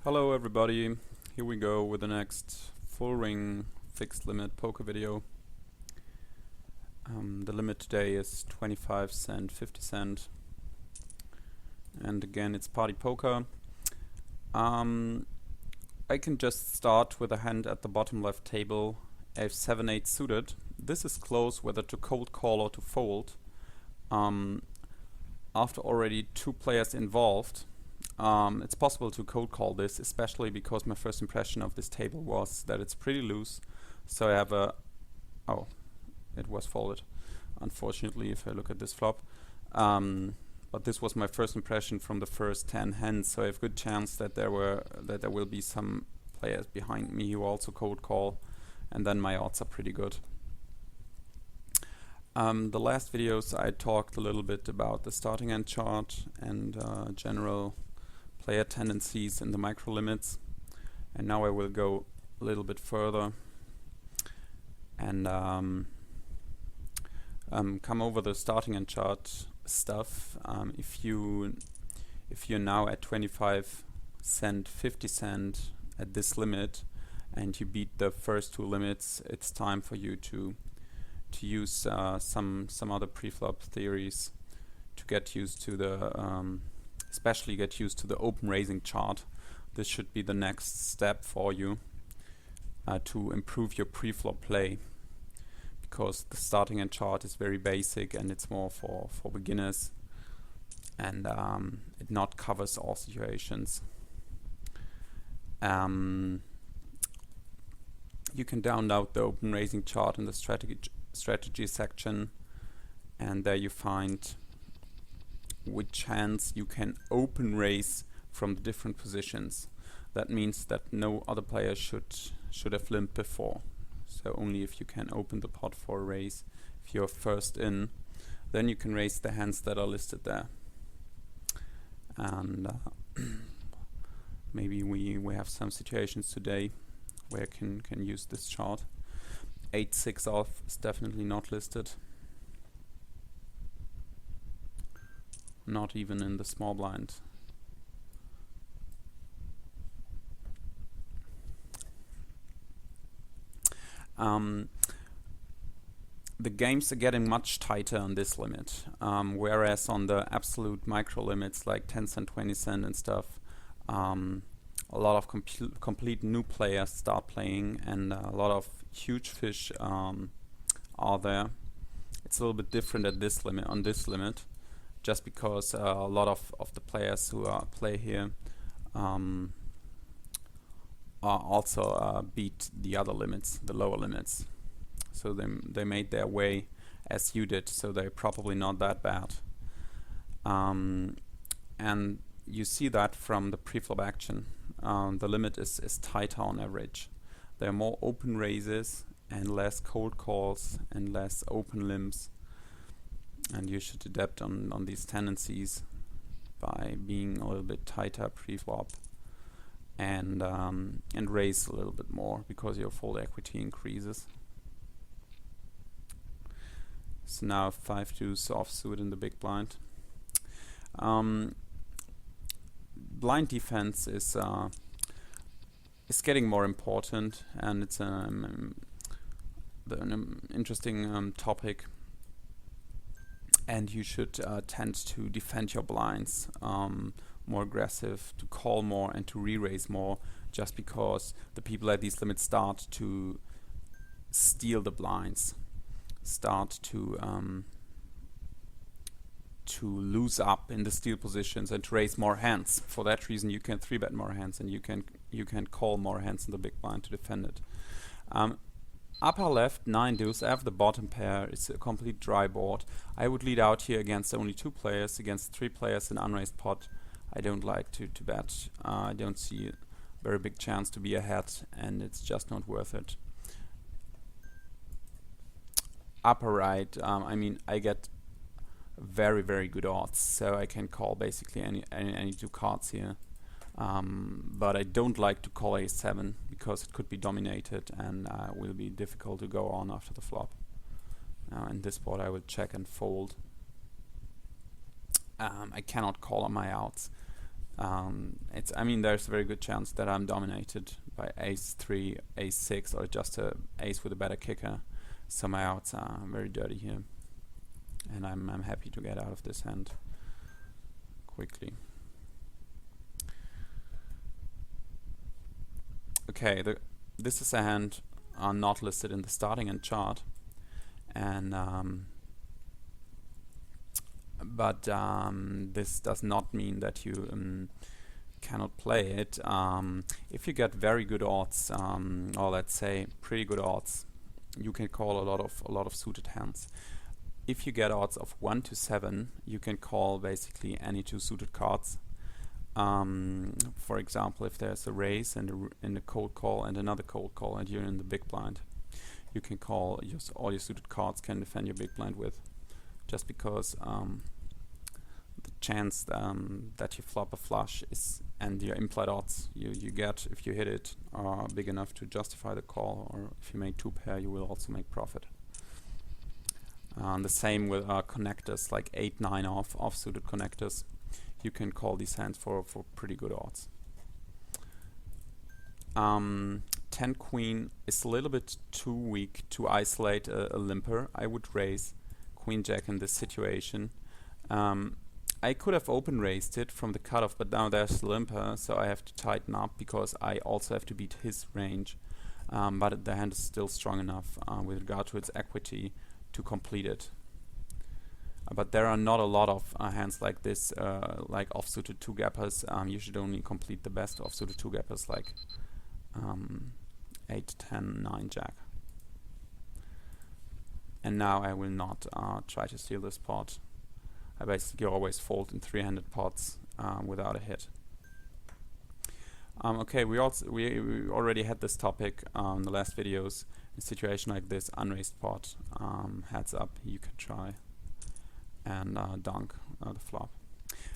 Hello everybody, here we go with the next full ring fixed limit poker video. The limit today is 25 cent, 50 cent, and again it's party poker. I can just start with a hand at the bottom left table. I have 7-8 suited. This is close whether to cold call or to fold. After already two players involved, it's possible to cold call this, especially because my first impression of this table was that it's pretty loose. So I have a... oh, it was folded, unfortunately, if I look at this flop. But this was my first impression from the first 10 hands, so I have good chance that there will be some players behind me who also cold call, and then my odds are pretty good. The last videos I talked a little bit about the starting end chart and general player tendencies in the micro limits, and now I will go a little bit further and come over the starting end chart stuff. If you're now at 25 cent, 50 cent at this limit and you beat the first two limits, it's time for you to use some other preflop theories to get used to the especially get used to the open raising chart. This should be the next step for you to improve your preflop play, because the starting end chart is very basic and it's more for beginners, and it not covers all situations. You can download the open raising chart in the strategy section, and there you find which hands you can open raise from the different positions. That means that no other player should have limped before. So only if you can open the pot for a raise, if you're first in, then you can raise the hands that are listed there. And maybe we have some situations today where you can use this chart. 8-6 off is definitely not listed. Not even in the small blind. The games are getting much tighter on this limit, whereas on the absolute micro limits like 10 cent, 20 cent and stuff, a lot of complete new players start playing, and a lot of huge fish are there. It's a little bit different at this limit, on this limit, just because a lot of the players who play here are also beat the other limits, the lower limits. So they made their way as you did, so they're probably not that bad. And you see that from the preflop action. The limit is tighter on average. There are more open raises and less cold calls and less open limps, and you should adapt on these tendencies by being a little bit tighter preflop and raise a little bit more, because your fold equity increases. So now 5-2 offsuit in the big blind. Blind defense is getting more important, and it's an interesting topic. And you should tend to defend your blinds more aggressive, to call more and to re-raise more, just because the people at these limits start to steal the blinds, start to lose up in the steal positions and to raise more hands. For that reason, you can 3-bet more hands, and you can call more hands in the big blind to defend it. Upper left 9 deuce. I have the bottom pair. It's a complete dry board. I would lead out here against only 2 players. Against 3 players in unraised pot, I don't like to bet. I don't see a very big chance to be ahead, and it's just not worth it. Upper right, I mean, I get very, very good odds, so I can call basically any 2 cards here. But I don't like to call a7 because it could be dominated and will be difficult to go on after the flop. In this board I will check and fold. I cannot call on my outs. I mean, there's a very good chance that I'm dominated by ace-3, ace-6, or just a ace with a better kicker. So my outs are very dirty here, and I'm happy to get out of this hand quickly. Okay, this is a hand not listed in the starting end chart, and this does not mean that you cannot play it. If you get very good odds, or let's say pretty good odds, you can call a lot of suited hands. If you get odds of 1 to 7, you can call basically any two suited cards. For example, if there's a raise and a cold call and another cold call, and you're in the big blind, you can call all your suited cards can defend your big blind with, just because the chance that you flop a flush is, and your implied odds you get if you hit it, are big enough to justify the call, or if you make two pair, you will also make profit. The same with connectors like 8-9 off suited connectors. You can call these hands for pretty good odds. 10 queen is a little bit too weak to isolate a limper. I would raise queen jack in this situation. I could have open raised it from the cutoff, but now there's the limper, so I have to tighten up because I also have to beat his range. But the hand is still strong enough with regard to its equity to complete it. But there are not a lot of hands like this, like offsuited two-gappers. You should only complete the best offsuited two-gappers, like 8, 10, 9 jack. And now I will not try to steal this pot. I basically always fold in three-handed pots without a hit. Okay, we already had this topic in the last videos. In a situation like this, unraised pot, heads up, you can try and dunk the flop.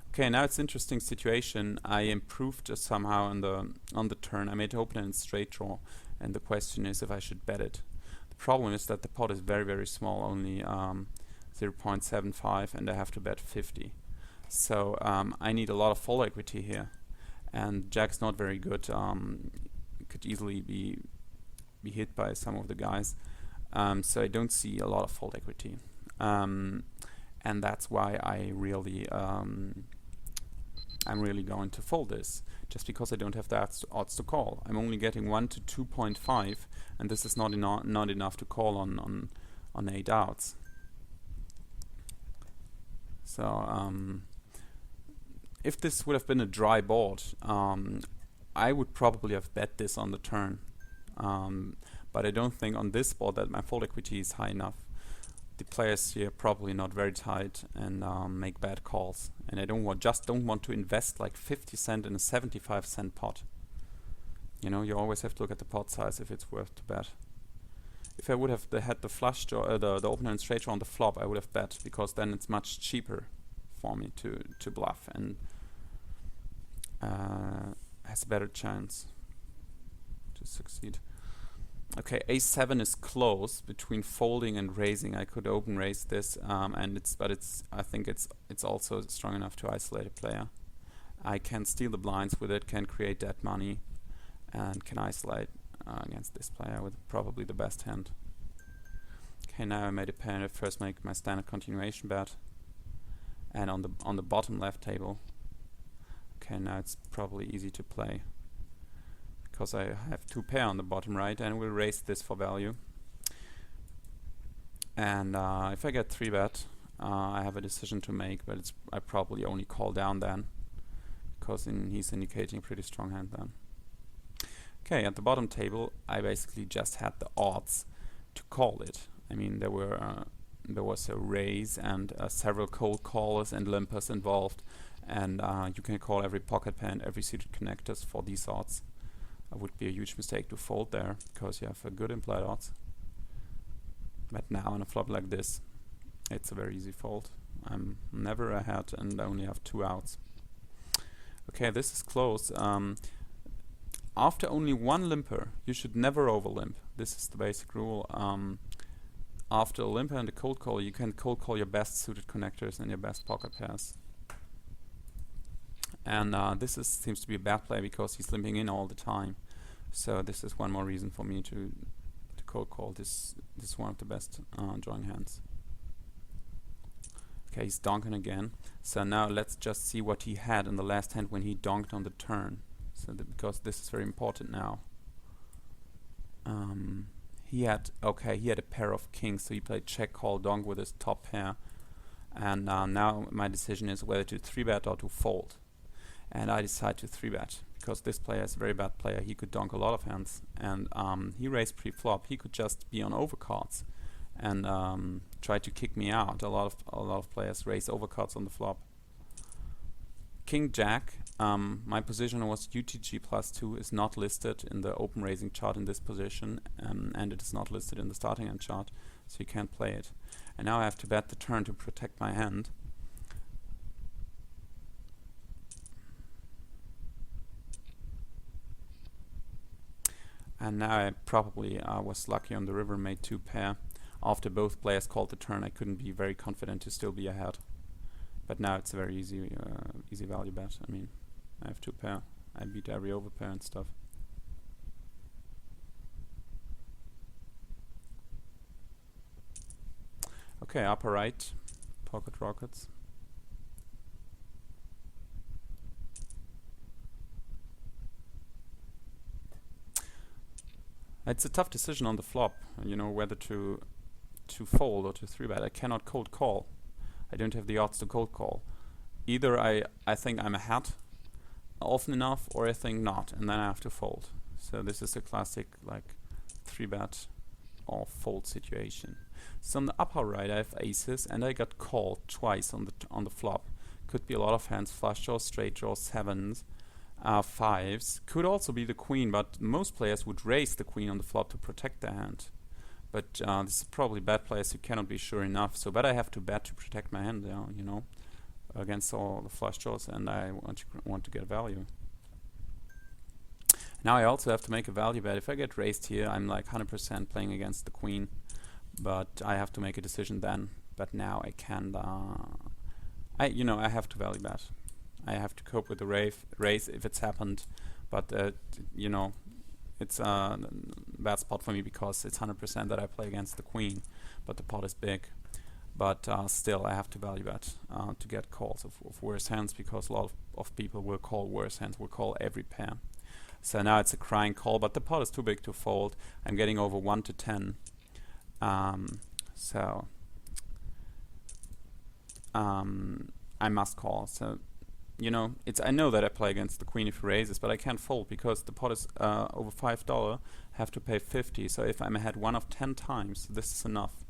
Okay, now it's an interesting situation. I improved somehow on the turn. I made open and straight draw, and the question is if I should bet it. The problem is that the pot is very, very small, only 0.75, and I have to bet 50. So I need a lot of fold equity here, and jack's not very good. Could easily be hit by some of the guys, so I don't see a lot of fold equity. And that's why I'm really going to fold this, just because I don't have the odds to call. I'm only getting 1 to 2.5, and this is not enough to call on 8 outs. So if this would have been a dry board, I would probably have bet this on the turn. But I don't think on this board that my fold equity is high enough. The players here probably not very tight and make bad calls, and I don't want to invest like 50 cent in a 75 cent pot. You know, you always have to look at the pot size if it's worth to bet. If I would have had the flush draw, the opener and straight draw on the flop, I would have bet, because then it's much cheaper for me to bluff and has a better chance to succeed. Okay, a7 is close between folding and raising. I could open raise this, I think it's also strong enough to isolate a player. I can steal the blinds with it, can create dead money, and can isolate against this player with probably the best hand. Okay, now I made a pair. First make my standard continuation bet, and on the bottom left table. Okay, now it's probably easy to play, because I have 2 pair on the bottom right, and we'll raise this for value. And if I get 3-bet, I have a decision to make, but I probably only call down then, because he's indicating a pretty strong hand then. Okay, at the bottom table, I basically just had the odds to call it. I mean, there was a raise and several cold callers and limpers involved, and you can call every pocket pair and every suited connectors for these odds. It would be a huge mistake to fold there, because you have a good implied odds. But now on a flop like this, it's a very easy fold. I'm never ahead and I only have 2 outs. Okay, this is close. After only 1 limper, you should never overlimp. This is the basic rule. After a limper and a cold call, you can cold call your best suited connectors and your best pocket pairs. And seems to be a bad play because he's limping in all the time. So this is one more reason for me to cold call. This is one of the best drawing hands. Okay, he's donking again. So now let's just see what he had in the last hand when he donked on the turn. So because this is very important now. He had a pair of kings, so he played check, call, donk with his top pair. And now my decision is whether to 3-bet or to fold. And I decide to 3-bet because this player is a very bad player. He could donk a lot of hands, and he raised pre-flop. He could just be on overcards and try to kick me out. A lot of players raise overcards on the flop. King Jack. My position was UTG +2 is not listed in the open raising chart in this position, and it is not listed in the starting hand chart, so you can't play it. And now I have to bet the turn to protect my hand. And now I probably was lucky on the river, made 2 pair. After both players called the turn, I couldn't be very confident to still be ahead. But now it's a very easy value bet. I mean, I have 2 pair. I beat every overpair and stuff. Okay, upper right, pocket rockets. It's a tough decision on the flop, you know, whether to fold or to 3-bet. I cannot cold call. I don't have the odds to cold call. Either I think I'm ahead often enough, or I think not, and then I have to fold. So this is a classic like 3-bet or fold situation. So on the upper right I have aces, and I got called twice on the flop. Could be a lot of hands: flush draws, straight draws, sevens, fives. Could also be the queen, but most players would raise the queen on the flop to protect their hand. But this is probably bad players who cannot be sure enough. So, but I have to bet to protect my hand, you know, against all the flush draws, and I want to get value. Now I also have to make a value bet. If I get raised here, I'm like 100% playing against the queen, but I have to make a decision then. But now I can't. I have to value bet. I have to cope with the raise if it's happened, but you know, it's a bad spot for me because it's 100% that I play against the queen, but the pot is big. But still, I have to value bet to get calls of worse hands, because a lot of people will call worse hands, will call every pair. So now it's a crying call, but the pot is too big to fold. I'm getting over 1 to 10. So I must call. So, you know, I know that I play against the queen if he raises, but I can't fold because the pot is over $5. I have to pay 50. So if I'm ahead 1 of 10 times, this is enough.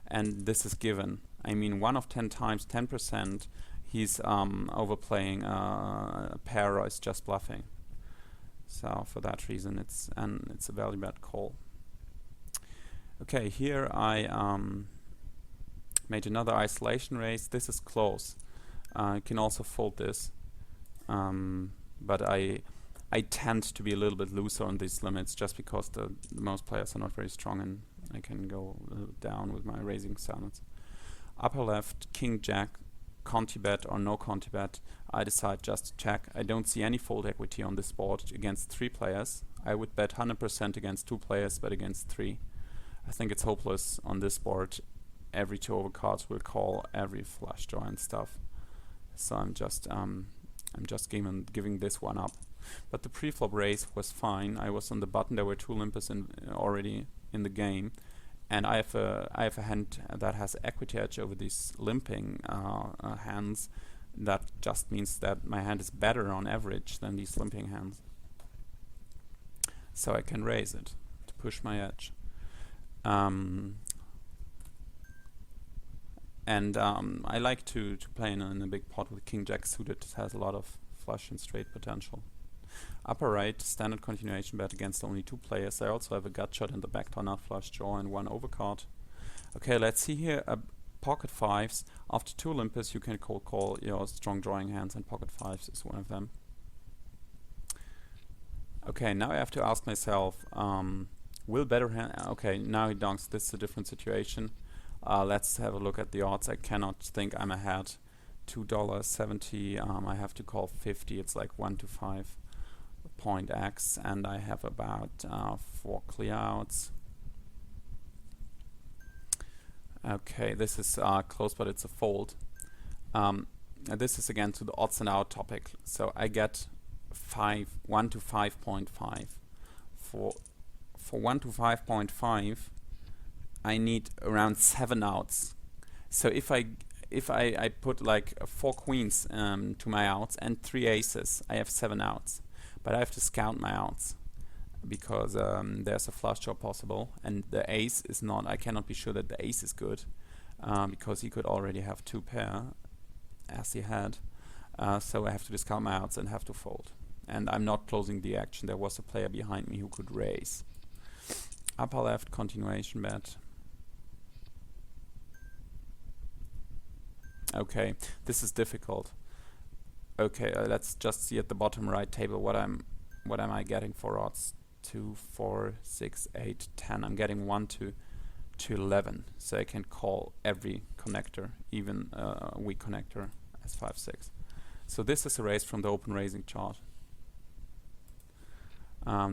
And this is given. I mean, 1 of 10 times, 10%, he's overplaying a pair, or is just bluffing. So for that reason, it's a value bet call. Okay, here I made another isolation raise. This is close. I can also fold this, but I tend to be a little bit looser on these limits, just because the most players are not very strong, and I can go a little down with my raising silence. Upper left, king jack, Conti bet or no Conti bet. I decide just to check. I don't see any fold equity on this board against 3 players. I would bet 100% against 2 players, but against 3, I think it's hopeless on this board. Every 2 overcards will call every flush draw and stuff. So I'm just giving this one up. But the pre-flop raise was fine. I was on the button. There were 2 limpers already in the game, and I have a hand that has equity edge over these limping hands. That just means that my hand is better on average than these limping hands. So I can raise it to push my edge. I like to play in a big pot with king jack suited. It has a lot of flush and straight potential. Upper right, standard continuation bet against only 2 players. I also have a gut shot in the backdoor nut flush draw and 1 overcard. Okay, let's see here. Pocket 5s. After 2 limpers, you can cold call your strong drawing hands, and pocket 5s is one of them. Okay, now I have to ask myself, will better hand... Okay, now he donks. This is a different situation. Let's have a look at the odds. I cannot think I'm ahead $2.70. I have to call 50. It's like 1 to 5 point X, and I have about 4 clear outs. Okay, this is close, but it's a fold. This is again to the odds and out topic. So I get 1 to 5.5. For 1 to 5.5, I need around 7 outs. So if I put like 4 queens to my outs and 3 aces, I have 7 outs. But I have to scout my outs because there's a flush draw possible, and the ace is not. I cannot be sure that the ace is good because he could already have 2 pair as he had. So I have to discount my outs and have to fold. And I'm not closing the action. There was a player behind me who could raise. Upper left, continuation bet. Okay, this is difficult. Okay, let's just see at the bottom right table what am I getting for odds? 2, 4, 6, 8, 10. I'm getting 1 to 11, so I can call every connector, even a weak connector, as 5, 6. So this is a raise from the open raising chart.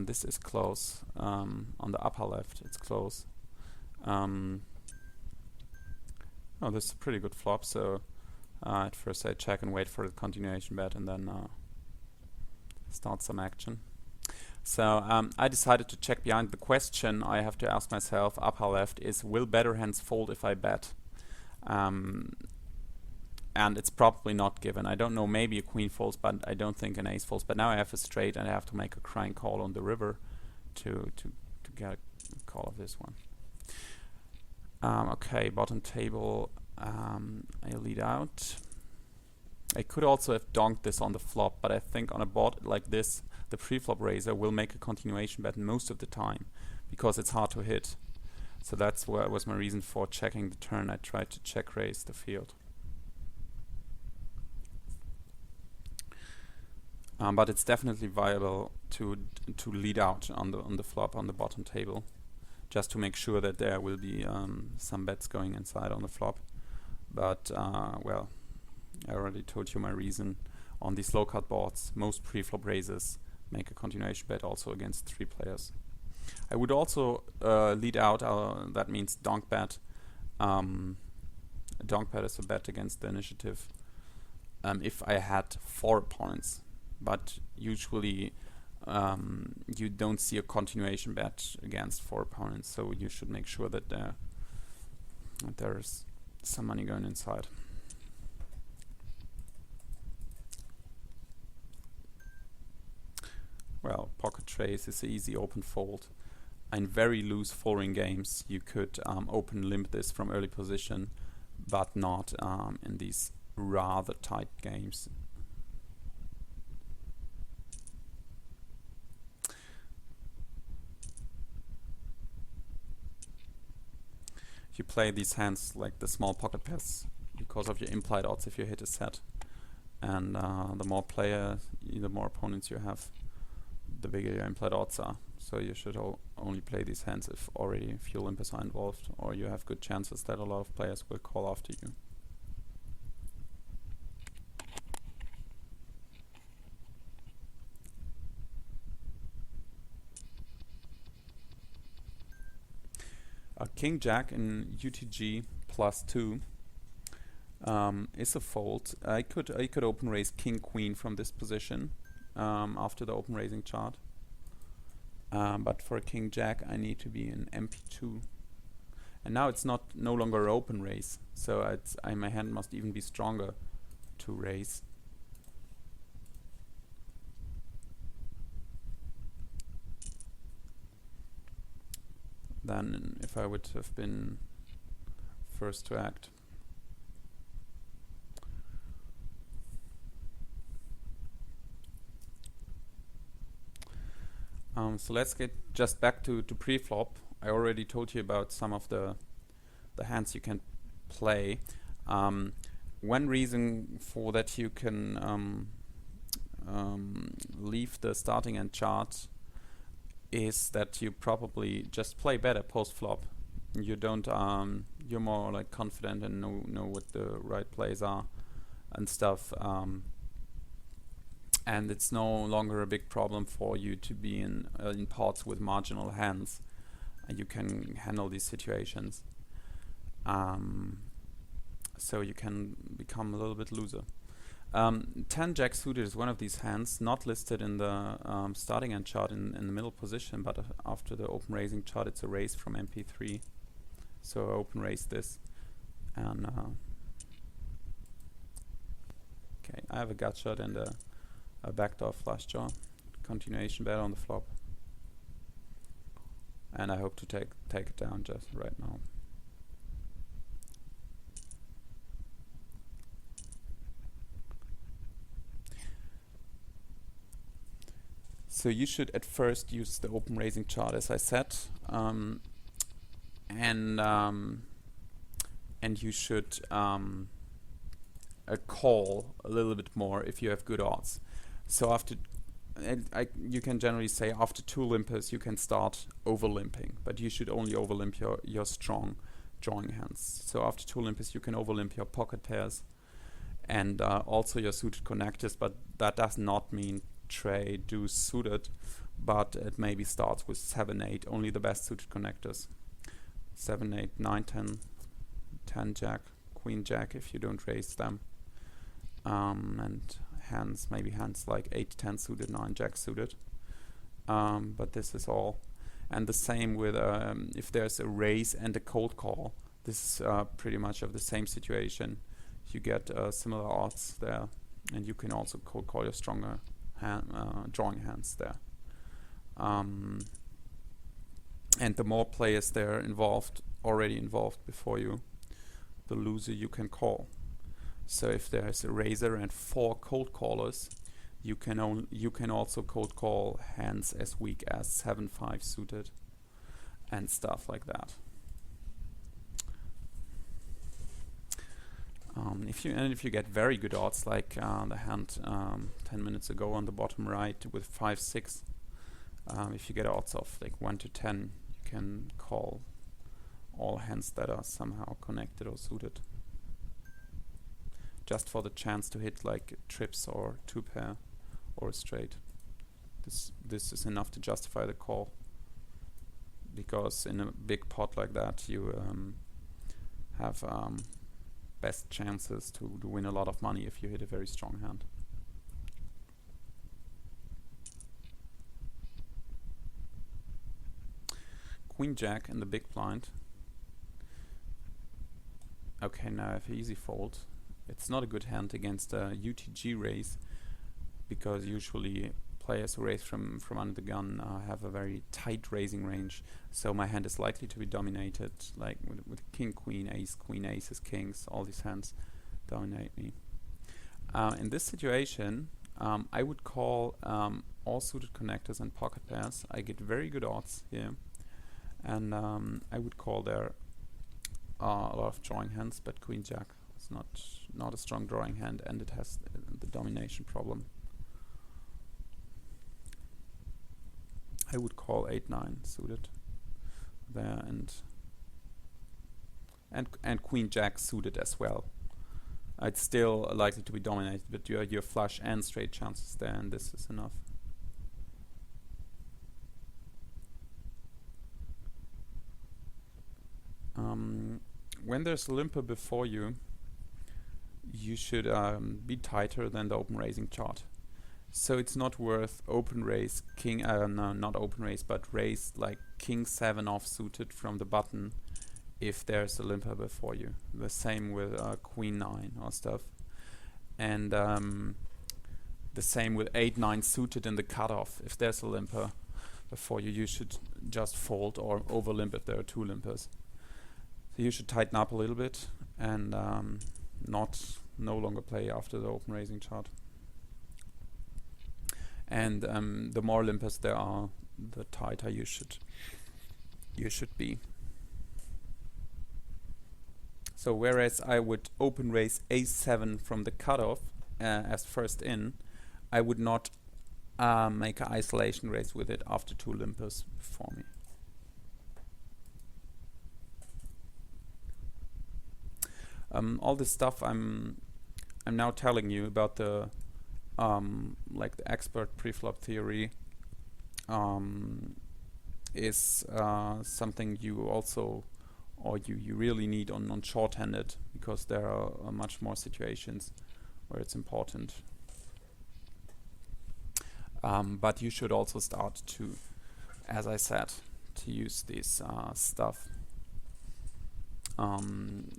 This is close. On the upper left, it's close. Oh, this is a pretty good flop. So at first I check and wait for the continuation bet, and then start some action. So I decided to check behind. The question I have to ask myself, upper left, is will better hands fold if I bet? And it's probably not given. I don't know, maybe a queen folds, but I don't think an ace folds. But now I have a straight and I have to make a crying call on the river to get a call of this one. Okay, bottom table, I lead out. I could also have donked this on the flop, but I think on a board like this, the pre-flop raiser will make a continuation bet most of the time because it's hard to hit. So that's what was my reason for checking the turn. I tried to check raise the field. But it's definitely viable to lead out on the flop on the bottom table, just to make sure that there will be some bets going inside on the flop. But well, I already told you my reason. On these low card boards, most pre-flop raises make a continuation bet also against 3 players. I would also lead out. That means donk bet. Donk bet is a bet against the initiative. If I had 4 opponents. But usually you don't see a continuation bet against 4 opponents, so you should make sure that there's some money going inside. Well, pocket raise is an easy open fold. In very loose 4-ring games, you could open limp this from early position, but not in these rather tight games. You play these hands like the small pocket pairs because of your implied odds if you hit a set, and the more opponents you have, the bigger your implied odds are. So you should only play these hands if already few limpers are involved, or you have good chances that a lot of players will call after you. King Jack in UTG +2 is a fold. I could open raise King Queen from this position after the open raising chart. But for a King Jack, I need to be in MP2, and now it's no longer an open raise. So my hand must even be stronger to raise. Than if I would have been first to act. So let's get just back to pre-flop. I already told you about some of the hands you can play. One reason for that you can leave the starting end chart is that you probably just play better post flop. You don't you're more like confident and know what the right plays are, and stuff. And it's no longer a big problem for you to be in pots with marginal hands. You can handle these situations. So you can become a little bit looser. 10 Jack suited is one of these hands, not listed in the starting hand chart in the middle position, but after the open raising chart it's a raise from MP3. So I open raise this, and okay, I have a gut shot and a backdoor flush draw, continuation bet on the flop, and I hope to take it down just right now. So you should at first use the open raising chart, as I said, and you should call a little bit more if you have good odds. So after, you can generally say after 2 limpers you can start over limping, but you should only over limp your strong drawing hands. So after 2 limpers you can over limp your pocket pairs and also your suited connectors, but that does not mean tray deuce suited, but it maybe starts with 7, 8, only the best suited connectors. 7, 8, 9, 10, 10 Jack, Queen Jack if you don't raise them, and hands, maybe hands like 8, 10 suited, 9 Jack suited, but this is all. And the same with if there's a raise and a cold call, this is pretty much of the same situation. You get similar odds there, and you can also cold call your stronger drawing hands there. And the more players there already involved before you, the looser you can call. So if there's a raiser and 4 cold callers, you can also cold call hands as weak as 7-5 suited and stuff like that. If you get very good odds, like the hand 10 minutes ago on the bottom right with 5-6, if you get odds of like 1 to 10, you can call all hands that are somehow connected or suited, just for the chance to hit like trips or 2 pair or a straight. This is enough to justify the call, because in a big pot like that you have best chances to win a lot of money if you hit a very strong hand. Queen Jack in the big blind. Okay, now I have easy fold. It's not a good hand against a UTG raise, because usually players who raise from under the gun have a very tight raising range, so my hand is likely to be dominated, like with king, queen, aces, kings, all these hands dominate me. In this situation, I would call all suited connectors and pocket pairs. I get very good odds here, and I would call there a lot of drawing hands, but queen jack is not a strong drawing hand, and it has the domination problem. I would call 8-9 suited there, and queen jack suited as well. It's still likely to be dominated, but your flush and straight chances there, and this is enough. When there's a limper before you, you should be tighter than the open raising chart. So it's not worth open raise king, no, not open raise, but raise like king 7 off suited from the button if there's a limper before you. The same with queen 9 or stuff. And the same with 8-9 suited in the cutoff. If there's a limper before you, you should just fold or over limp if there are 2 limpers. So you should tighten up a little bit and no longer play after the open raising chart. And the more limpers there are, the tighter you should be. So whereas I would open raise a7 from the cutoff as first in, I would not make an isolation raise with it after 2 limpers before me. All this stuff I'm I'm now telling you about the like the expert preflop theory is something you also or you really need on short-handed, because there are much more situations where it's important. But you should also start to, as I said, to use this stuff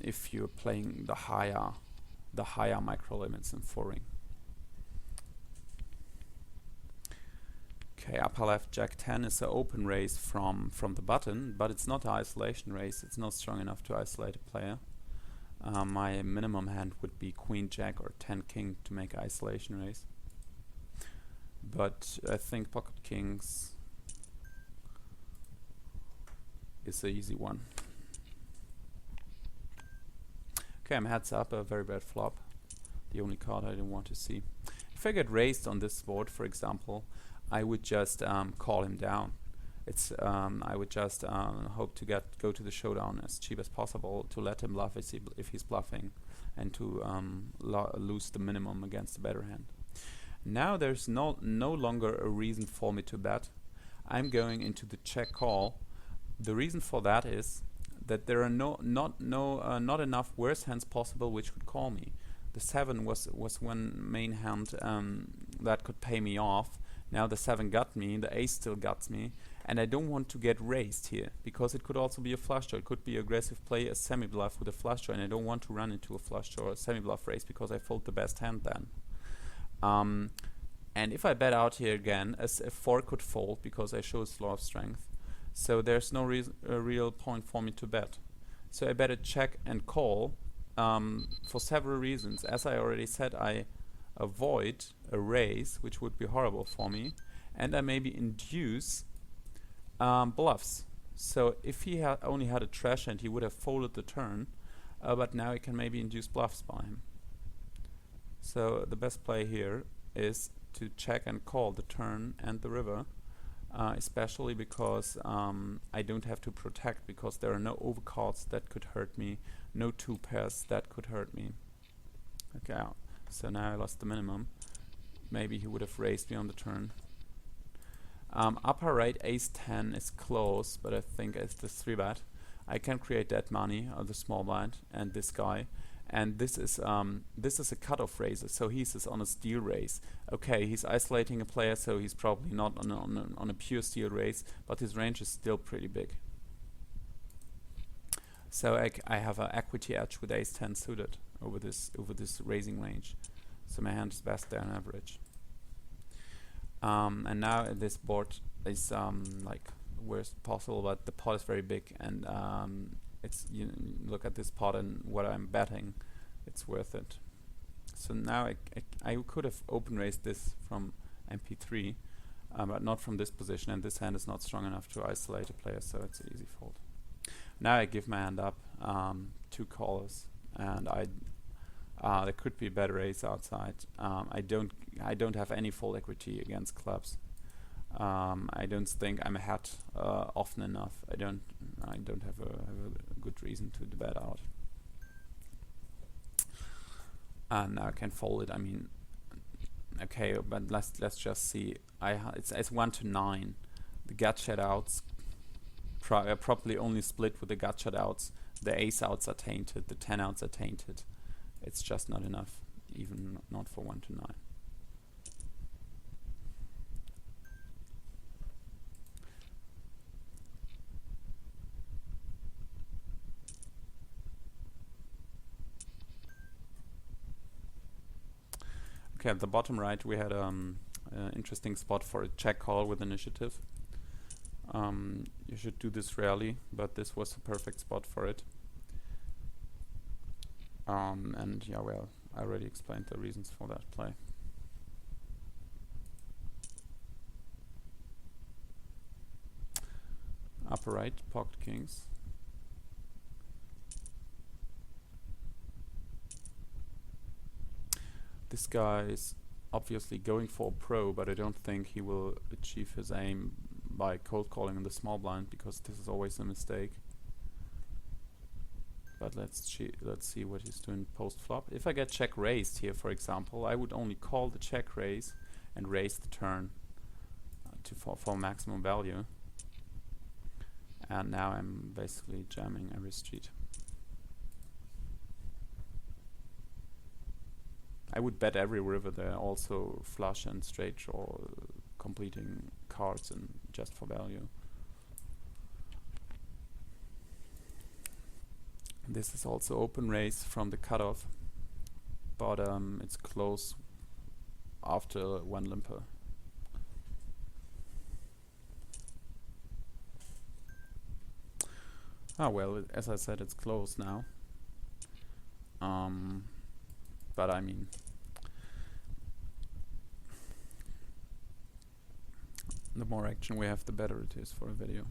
if you're playing the higher micro limits in 4-ring. Okay, upper left Jack 10 is an open raise from the button, but it's not an isolation raise. It's not strong enough to isolate a player. My minimum hand would be Queen Jack or 10 King to make isolation raise. But I think pocket kings is an easy one. Okay, I'm heads up, a very bad flop. The only card I didn't want to see. If I get raised on this board, for example, I would just call him down. I would just hope to go to the showdown as cheap as possible to let him bluff if he's bluffing, and to lose the minimum against the better hand. Now there's no longer a reason for me to bet. I'm going into the check call. The reason for that is that there are not enough worse hands possible which could call me. The 7 was one main hand that could pay me off. Now the 7 got me, the ace still got me, and I don't want to get raised here, because it could also be a flush draw. It could be aggressive play, a semi-bluff with a flush draw, and I don't want to run into a flush draw or a semi-bluff raise because I fold the best hand then. And if I bet out here again, a 4 could fold because I show a slow of strength. So there's no real point for me to bet. So I bet a check and call for several reasons. As I already said, I avoid a raise, which would be horrible for me, and I maybe induce bluffs. So if he only had a trash hand, he would have folded the turn, but now I can maybe induce bluffs by him. So the best play here is to check and call the turn and the river, especially because I don't have to protect, because there are no overcards that could hurt me, no 2 pairs that could hurt me. Okay, so now I lost the minimum. Maybe he would have raised me on the turn. Upper right ace 10 is close, but I think it's the 3-bet. I can create that money on the small blind and this guy. And this is a cutoff raiser, so he's on a steal raise. Okay, he's isolating a player, so he's probably not on a pure steal raise, but his range is still pretty big. So I have an equity edge with ace 10 suited over this raising range. So my hand is best there on average. And now this board is like worst possible, but the pot is very big, and you look at this pot and what I'm betting, it's worth it. So now I could have open raised this from MP3, but not from this position, and this hand is not strong enough to isolate a player, so it's an easy fold. Now I give my hand up, 2 callers, and there could be a better ace outside. I don't have any fold equity against clubs. I don't think I'm ahead often enough. I don't have a good reason to bet out. And now I can fold it. I mean, okay, but let's just see. It's 1 to 9. The gut shut outs probably only split with the gut shut outs. The ace outs are tainted. The 10 outs are tainted. It's just not enough, even not for 1 to 9. Okay, at the bottom right we had an interesting spot for a check call with initiative. You should do this rarely, but this was a perfect spot for it. And yeah, well, I already explained the reasons for that play. Upper right, pocket kings. This guy is obviously going for a pro, but I don't think he will achieve his aim by cold calling in the small blind, because this is always a mistake. But let's see what he's doing post flop. If I get check raised here, for example, I would only call the check raise and raise the turn for maximum value. And now I'm basically jamming every street. I would bet every river there, also flush and straight draw, completing cards and just for value. This is also open raise from the cutoff, but it's close after one limper. Well, as I said, it's close now. But I mean, the more action we have, the better it is for a video.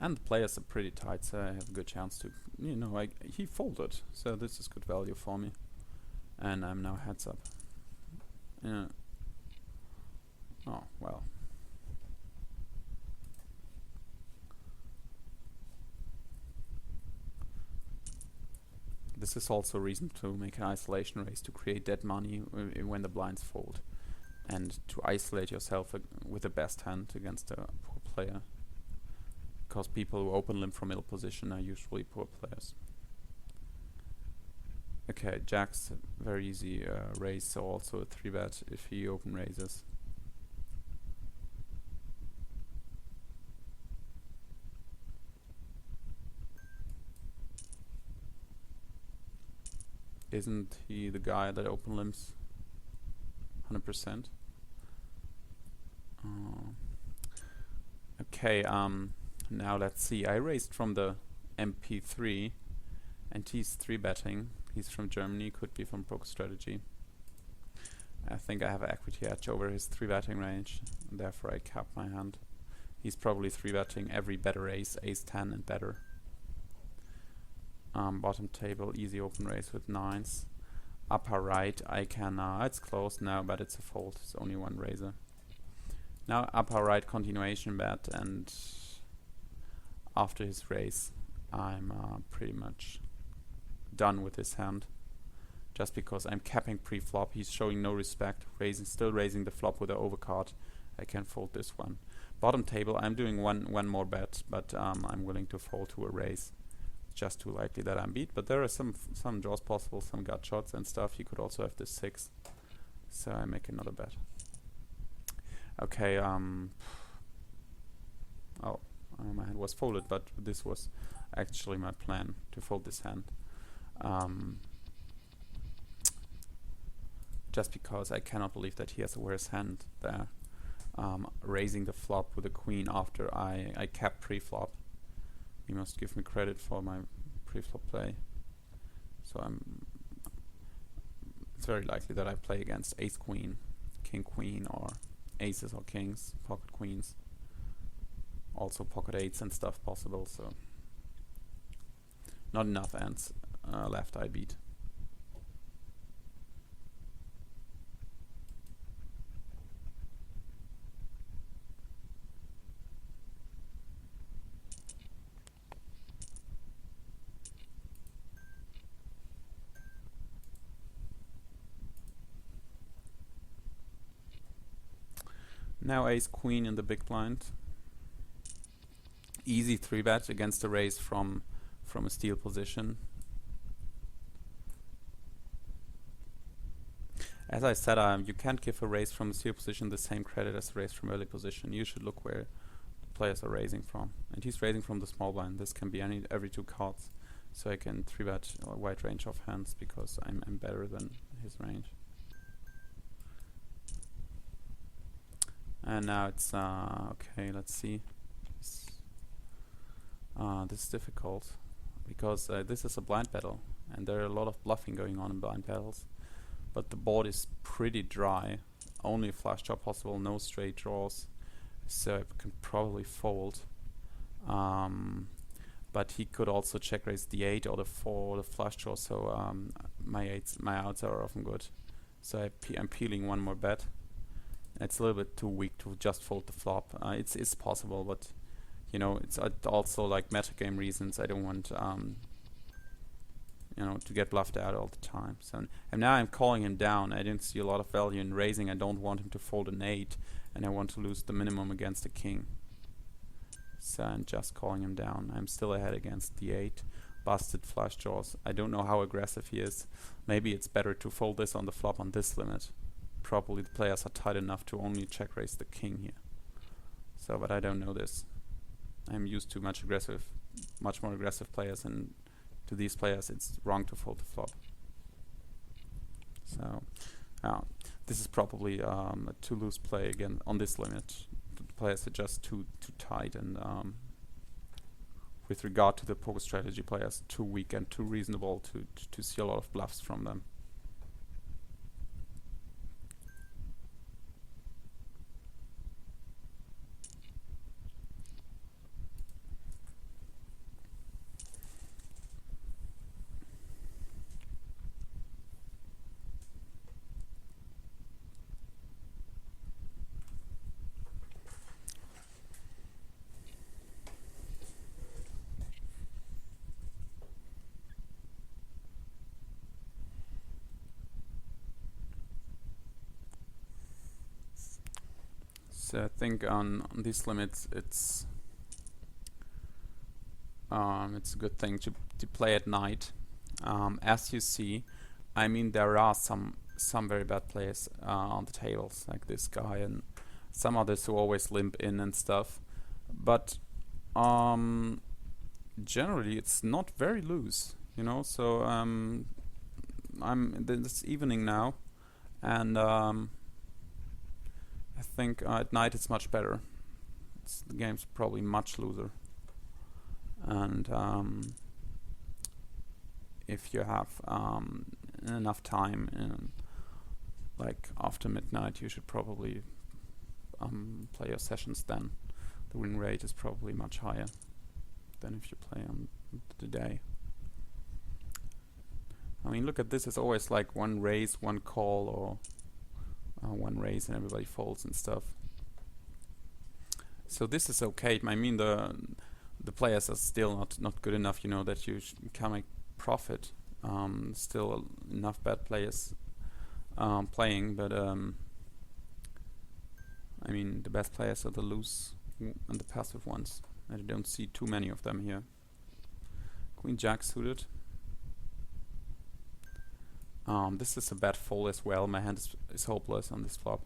And the players are pretty tight, so I have a good chance to, you know, he folded, so this is good value for me. And I'm now heads up. Yeah. Oh, well. This is also a reason to make an isolation raise, to create dead money when the blinds fold, and to isolate yourself with the best hand against a poor player. Because people who open limp from middle position are usually poor players. Okay, Jack's very easy raise, so also a 3-bet if he open raises. Isn't he the guy that open limps 100%? Okay, now let's see. I raised from the MP3 and he's 3-betting. He's from Germany, could be from Poker Strategy. I think I have an equity edge over his 3-betting range, and therefore I cap my hand. He's probably 3-betting every better ace, ace-10 and better. Bottom table, easy open raise with 9s. Upper right, I can, it's closed now, but it's a fold, it's only one raiser. Now upper right continuation bet, and after his raise, I'm pretty much done with his hand. Just because I'm capping pre-flop, he's showing no respect, still raising the flop with the overcard. I can fold this one. Bottom table, I'm doing one more bet, but I'm willing to fold to a raise. Just too likely that I'm beat, but there are some draws possible, some gut shots and stuff. He could also have this 6, so I make another bet. Okay, my hand was folded, but this was actually my plan, to fold this hand. Just because I cannot believe that he has a worse hand there. Raising the flop with a queen after I cap pre-flop. He must give me credit for my pre-flop play. So it's very likely that I play against ace-queen, king-queen, or aces or kings, pocket queens. Also pocket 8s and stuff possible, so not enough hands left I beat. Now ace queen in the big blind. Easy 3-bet against a raise from a steal position. As I said, you can't give a raise from a steal position the same credit as a raise from early position. You should look where the players are raising from. And he's raising from the small blind. This can be every 2 cards. So I can 3-bet a wide range of hands because I'm better than his range. And now it's okay, let's see. This is difficult because this is a blind battle and there are a lot of bluffing going on in blind battles, but the board is pretty dry, only a flush draw possible, no straight draws, so I can probably fold. But he could also check raise the 8 or the 4 or the flush draw, so my outs are often good, so I'm peeling one more bet. It's a little bit too weak to just fold the flop. It's possible, but you know, it's also like metagame reasons. I don't want you know, to get bluffed out all the time. So and now I'm calling him down. I didn't see a lot of value in raising. I don't want him to fold an 8, and I want to lose the minimum against the king. So I'm just calling him down. I'm still ahead against the 8. Busted flush draws. I don't know how aggressive he is. Maybe it's better to fold this on the flop on this limit. Probably the players are tight enough to only check raise the king here. So, but I don't know this. I'm used to much more aggressive players, and to these players it's wrong to fold the flop. So, this is probably a too loose play again on this limit. The players are just too tight, and with regard to the poker strategy, players too weak and too reasonable to see a lot of bluffs from them. So I think on these limits it's a good thing to play at night. As you see, I mean, there are some very bad players on the tables, like this guy and some others who always limp in and stuff. But generally it's not very loose, you know. So I'm this evening now, and I think at night it's much better. The game's probably much looser, and if you have enough time, like after midnight, you should probably play your sessions then. The win rate is probably much higher than if you play on the day. I mean, look at this, it's always like one raise, one call, or one raise and everybody folds and stuff. So this is okay. I mean, the players are still not good enough, you know, that you can make profit. Still enough bad players playing, but I mean, the best players are the loose and the passive ones. I don't see too many of them here. Queen Jack suited. This is a bad fold as well. My hand is hopeless on this flop.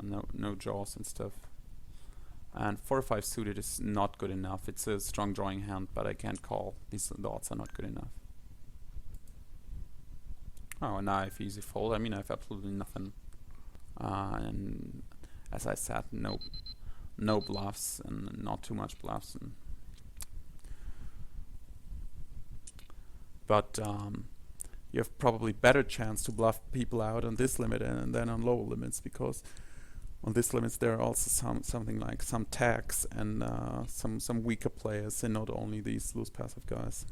No draws and stuff. And 4 or 5 suited is not good enough. It's a strong drawing hand, but I can't call. These odds are not good enough. Oh, now I have easy fold. I mean, I have absolutely nothing. And as I said, no bluffs and not too much bluffs. But you have probably better chance to bluff people out on this limit and then on lower limits, because on this limits there are also something like some tags and some weaker players, and not only these loose passive guys.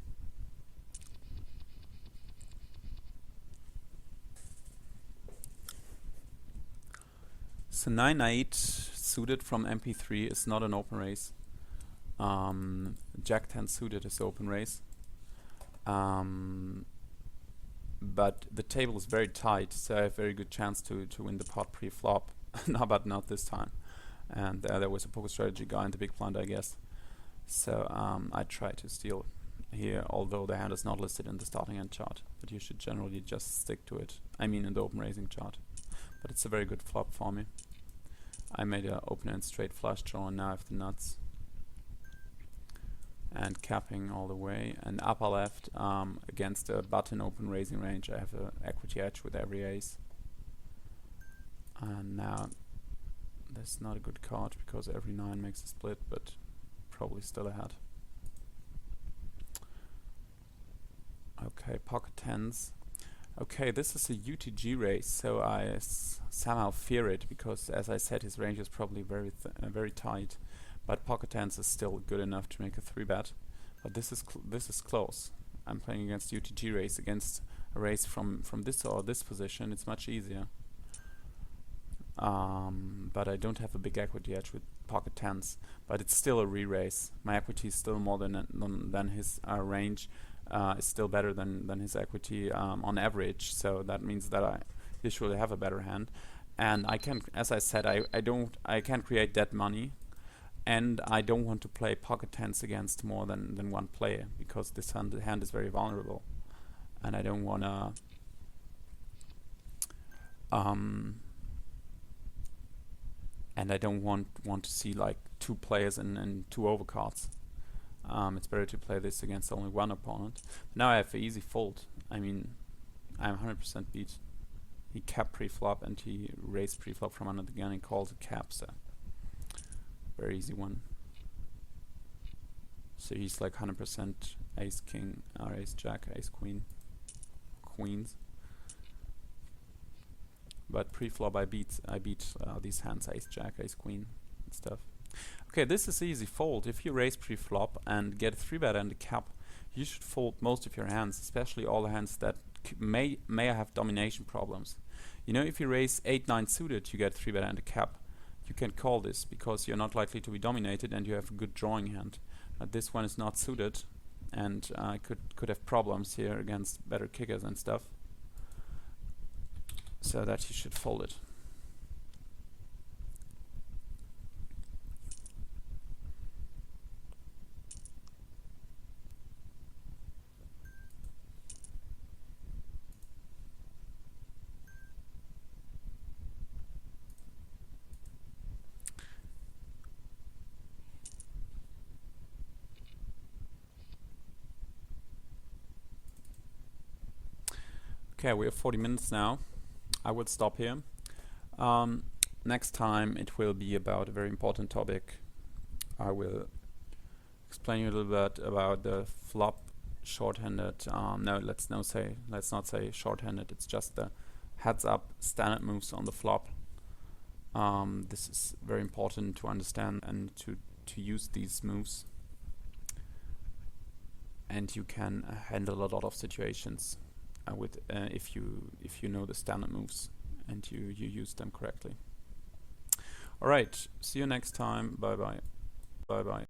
So 9-8 suited from MP3 is not an open raise. Jack 10 suited is open raise. But the table is very tight, so I have very good chance to win the pot pre-flop. No, but not this time. And there was a poker strategy guy in the big blind, I guess. So I try to steal here, although the hand is not listed in the starting hand chart. But you should generally just stick to it. I mean, in the open raising chart. But it's a very good flop for me. I made an open and straight flush draw, and now I have the nuts. And capping all the way, and upper left against a button open raising range. I have an equity edge with every ace, and now that's not a good card because every 9 makes a split, but probably still ahead. Okay, pocket 10s. Okay, this is a UTG race, so I somehow fear it, because as I said, his range is probably very tight. But pocket 10s is still good enough to make a 3-bet. But this is close. I'm playing against UTG race. Against a race from this or this position, it's much easier. but I don't have a big equity edge with pocket tens. But it's still a re-raise. My equity is still more than his range. Is still better than his equity on average. So that means that I usually have a better hand. And I can, as I said, I can't create dead money, and I don't want to play pocket tens against more than one player, because this hand is very vulnerable, and I don't wanna and I don't want to see like two players and two overcards. It's better to play this against only one opponent. Now I have an easy fold. I mean, I'm 100% beat. He capped pre-flop and he raised pre-flop from under the gun and called a cap, so very easy one. So he's like 100% ace king, or ace jack, ace queen, queens. But pre-flop I beat these hands, ace jack, ace queen and stuff. Okay, this is easy fold. If you raise pre-flop and get a 3-bet and a cap, you should fold most of your hands, especially all the hands that may have domination problems. You know, if you raise 8-9 suited, you get 3-bet and a cap. You can call this because you're not likely to be dominated and you have a good drawing hand. But this one is not suited, and could have problems here against better kickers and stuff. So that you should fold it. Okay, we have 40 minutes now. I will stop here. Next time it will be about a very important topic. I will explain you a little bit about the flop short-handed. No, let's not say short-handed. It's just the heads-up standard moves on the flop. This is very important to understand and to use these moves. And you can handle a lot of situations with if you know the standard moves and you use them correctly. All right, see you next time. Bye bye. Bye bye.